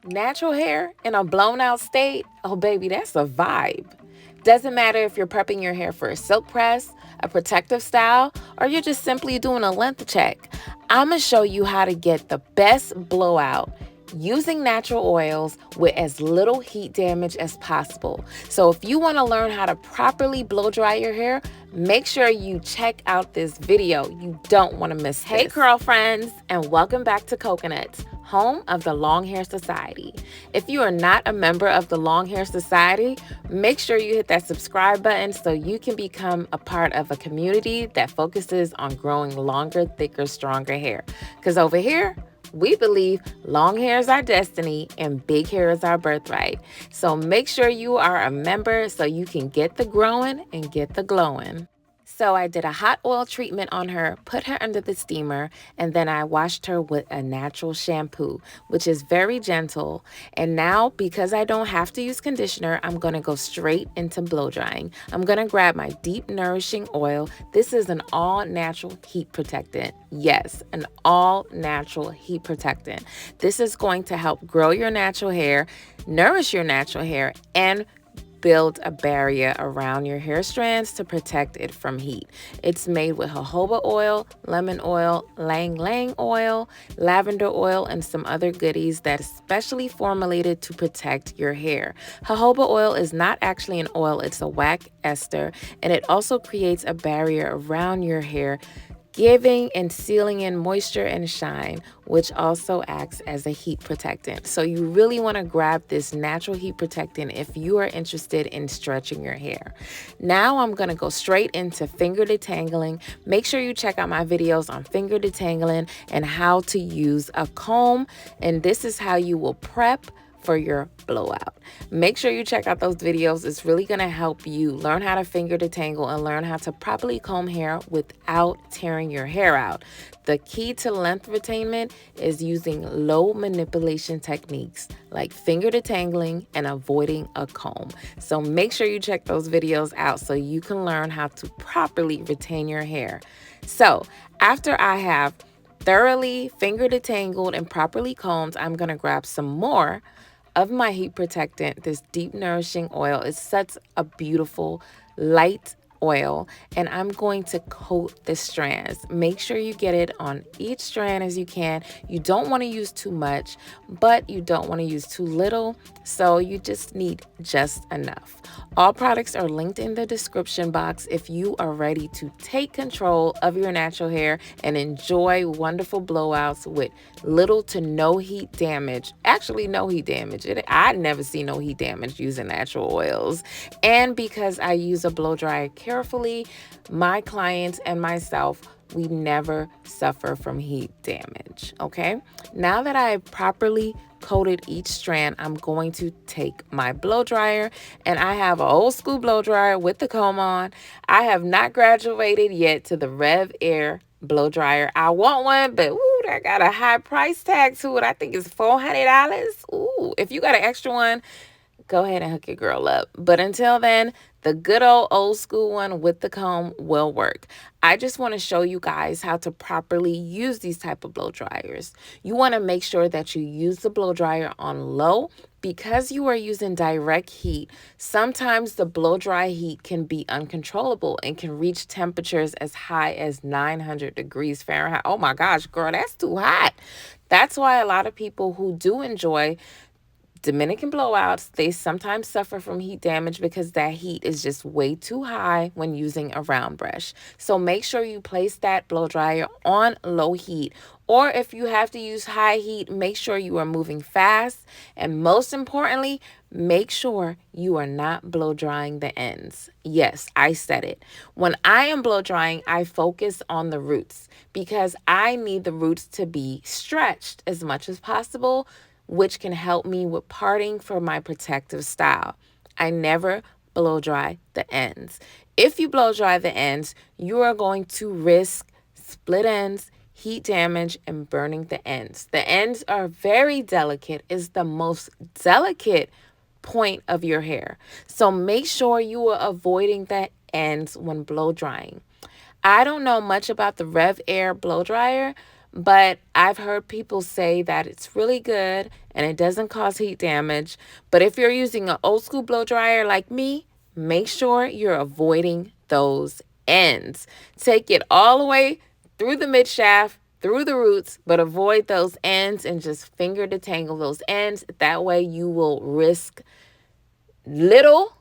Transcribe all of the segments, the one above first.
Natural hair in a blown out state, oh baby, that's a vibe. Doesn't matter if you're prepping your hair for a silk press, a protective style, or you're just simply doing a length check. I'm gonna show you how to get the best blowout using natural oils with as little heat damage as possible. So if you want to learn how to properly blow dry your hair, make sure you check out this video. You don't want to miss this. Hey curl friends, and welcome back to Coconuts, home of the Long Hair Society. If you are not a member of the Long Hair Society, make sure you hit that subscribe button so you can become a part of a community that focuses on growing longer, thicker, stronger hair. Because over here, we believe long hair is our destiny and big hair is our birthright. So make sure you are a member so you can get the growing and get the glowing. So I did a hot oil treatment on her, put her under the steamer, and then I washed her with a natural shampoo, which is very gentle. And now, because I don't have to use conditioner, I'm going to go straight into blow drying. I'm going to grab my deep nourishing oil. This is an all natural heat protectant. Yes, an all natural heat protectant. This is going to help grow your natural hair, nourish your natural hair, and build a barrier around your hair strands to protect it from heat. It's made with jojoba oil, lemon oil, lang lang oil, lavender oil, and some other goodies that is specially formulated to protect your hair. Jojoba oil is not actually an oil, it's a wax ester, and it also creates a barrier around your hair, giving and sealing in moisture and shine, which also acts as a heat protectant. So you really want to grab this natural heat protectant if you are interested in stretching your hair. Now I'm going to go straight into finger detangling. Make sure you check out my videos on finger detangling and how to use a comb. And this is how you will prep for your blowout. Make sure you check out those videos. It's really going to help you learn how to finger detangle and learn how to properly comb hair without tearing your hair out. The key to length retainment is using low manipulation techniques like finger detangling and avoiding a comb. So make sure you check those videos out so you can learn how to properly retain your hair. So after I have thoroughly finger detangled and properly combed, I'm going to grab some more of my heat protectant, this deep nourishing oil. Is such a beautiful light oil, and I'm going to coat the strands. Make sure you get it on each strand as you can. You don't want to use too much, but you don't want to use too little, so you just need just enough. All products are linked in the description box if you are ready to take control of your natural hair and enjoy wonderful blowouts with little to no heat damage. Actually, no heat damage. I never see no heat damage using natural oils. And because I use a blow dryer carefully, my clients and myself, we never suffer from heat damage. Okay. Now that I properly coated each strand, I'm going to take my blow dryer, and I have an old school blow dryer with the comb on. I have not graduated yet to the Rev Air blow dryer. I want one, but ooh, that got a high price tag to it. I think it's $400. Ooh, if you got an extra one, go ahead and hook your girl up. But until then, the good old school one with the comb will work. I just want to show you guys how to properly use these type of blow dryers. You want to make sure that you use the blow dryer on low. Because you are using direct heat, sometimes the blow dry heat can be uncontrollable and can reach temperatures as high as 900 degrees Fahrenheit. Oh my gosh, girl, that's too hot. That's why a lot of people who do enjoy Dominican blowouts, they sometimes suffer from heat damage because that heat is just way too high when using a round brush. So make sure you place that blow dryer on low heat. Or if you have to use high heat, make sure you are moving fast. And most importantly, make sure you are not blow drying the ends. Yes, I said it. When I am blow drying, I focus on the roots because I need the roots to be stretched as much as possible, which can help me with parting for my protective style. I never blow dry the ends. If you blow dry the ends, you are going to risk split ends, heat damage, and burning the ends. The ends are very delicate. It's the most delicate point of your hair. So make sure you are avoiding the ends when blow drying. I don't know much about the Rev Air blow dryer, but I've heard people say that it's really good and it doesn't cause heat damage. But if you're using an old school blow dryer like me, make sure you're avoiding those ends. Take it all the way through the mid shaft, through the roots, but avoid those ends and just finger detangle those ends. That way you will risk little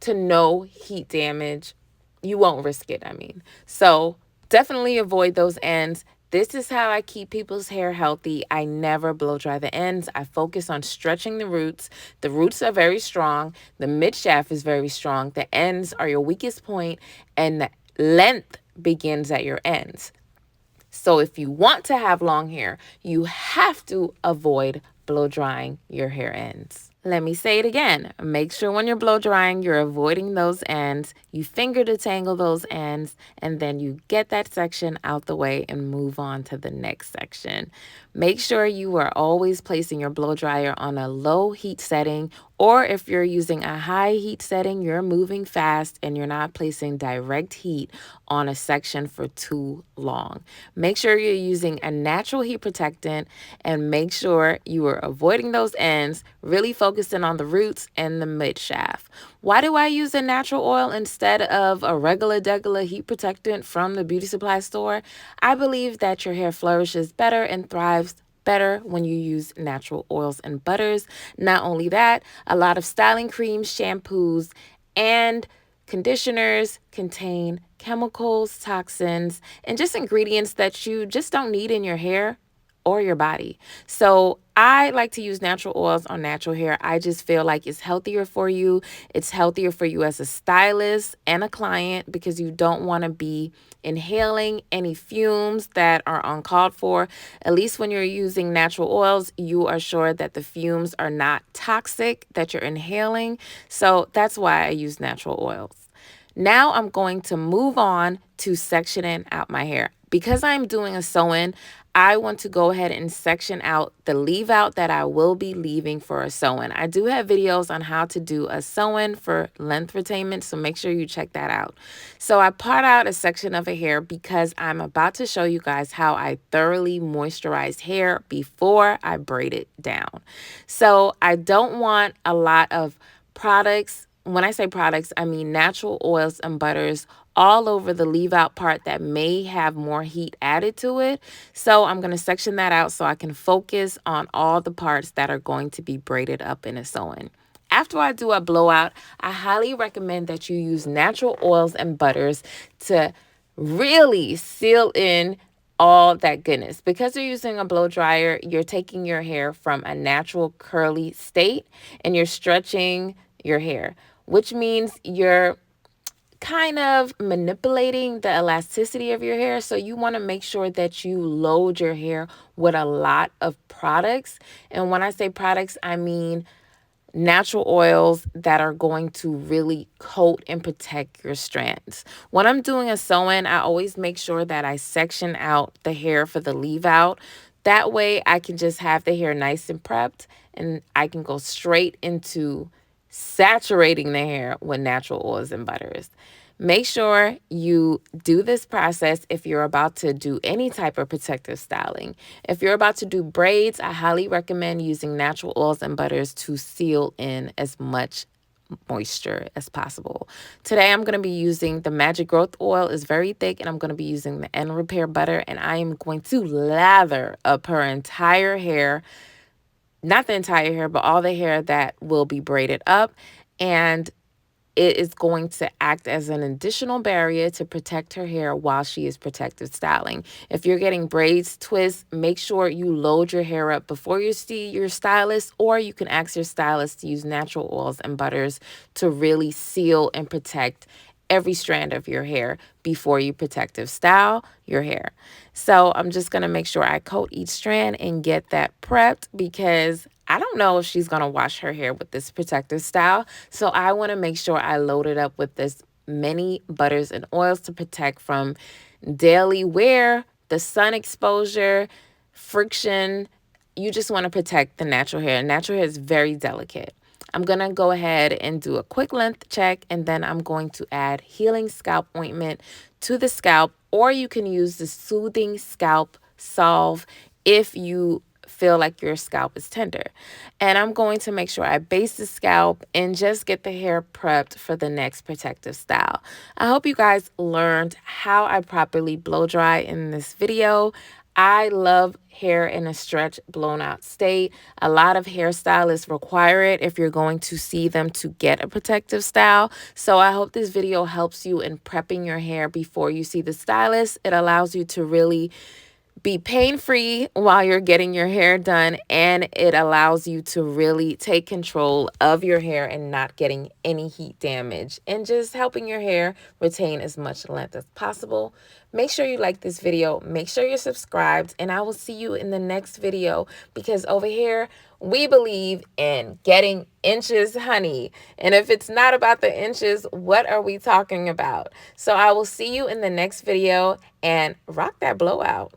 to no heat damage. You won't risk it, I mean. So definitely avoid those ends. This is how I keep people's hair healthy. I never blow dry the ends. I focus on stretching the roots. The roots are very strong. The mid shaft is very strong. The ends are your weakest point, and the length begins at your ends. So if you want to have long hair, you have to avoid blow drying your hair ends. Let me say it again. Make sure when you're blow drying, you're avoiding those ends. You finger detangle those ends, and then you get that section out the way and move on to the next section. Make sure you are always placing your blow dryer on a low heat setting, or if you're using a high heat setting, you're moving fast and you're not placing direct heat on a section for too long. Make sure you're using a natural heat protectant, and make sure you are avoiding those ends, really focusing on the roots and the mid shaft. Why do I use a natural oil instead of a regular heat protectant from the beauty supply store? I believe that your hair flourishes better and thrives better when you use natural oils and butters. Not only that, a lot of styling creams, shampoos, and conditioners contain chemicals, toxins, and just ingredients that you just don't need in your hair or your body. So I like to use natural oils on natural hair. I just feel like it's healthier for you. It's healthier for you as a stylist and a client because you don't want to be inhaling any fumes that are uncalled for. At least when you're using natural oils, you are sure that the fumes are not toxic that you're inhaling. So that's why I use natural oils. Now I'm going to move on to sectioning out my hair. Because I'm doing a sew-in, I want to go ahead and section out the leave out that I will be leaving for a sew-in. I do have videos on how to do a sew-in for length retainment, so make sure you check that out. So I part out a section of a hair because I'm about to show you guys how I thoroughly moisturize hair before I braid it down. So I don't want a lot of products. When I say products, I mean natural oils and butters all over the leave out part that may have more heat added to it. So I'm going to section that out so I can focus on all the parts that are going to be braided up in a sew-in. After I do a blowout, I highly recommend that you use natural oils and butters to really seal in all that goodness. Because you're using a blow dryer, you're taking your hair from a natural curly state and you're stretching your hair, which means you're kind of manipulating the elasticity of your hair. So you want to make sure that you load your hair with a lot of products. And when I say products, I mean natural oils that are going to really coat and protect your strands. When I'm doing a sew-in, I always make sure that I section out the hair for the leave out. That way I can just have the hair nice and prepped and I can go straight into saturating the hair with natural oils and butters. Make sure you do this process if you're about to do any type of protective styling. If you're about to do braids, I highly recommend using natural oils and butters to seal in as much moisture as possible. Today I'm going to be using the Magic Growth Oil. It's very thick, and I'm going to be using the End Repair Butter, and I am going to lather up her entire hair. Not the entire hair, but all the hair that will be braided up, and it is going to act as an additional barrier to protect her hair while she is protective styling. If you're getting braids, twists, make sure you load your hair up before you see your stylist, or you can ask your stylist to use natural oils and butters to really seal and protect every strand of your hair before you protective style your hair. So I'm just going to make sure I coat each strand and get that prepped because I don't know if she's going to wash her hair with this protective style. So I want to make sure I load it up with this many butters and oils to protect from daily wear, the sun exposure, friction. You just want to protect the natural hair. Natural hair is very delicate. I'm going to go ahead and do a quick length check, and then I'm going to add healing scalp ointment to the scalp, or you can use the soothing scalp solve if you feel like your scalp is tender. And I'm going to make sure I base the scalp and just get the hair prepped for the next protective style. I hope you guys learned how I properly blow dry in this video. I love hair in a stretch blown out state. A lot of hairstylists require it if you're going to see them to get a protective style. So I hope this video helps you in prepping your hair before you see the stylist. It allows you to really be pain-free while you're getting your hair done, and it allows you to really take control of your hair and not getting any heat damage and just helping your hair retain as much length as possible. Make sure you like this video, make sure you're subscribed, and I will see you in the next video, because over here we believe in getting inches, honey. And if it's not about the inches, what are we talking about? So I will see you in the next video, and rock that blowout.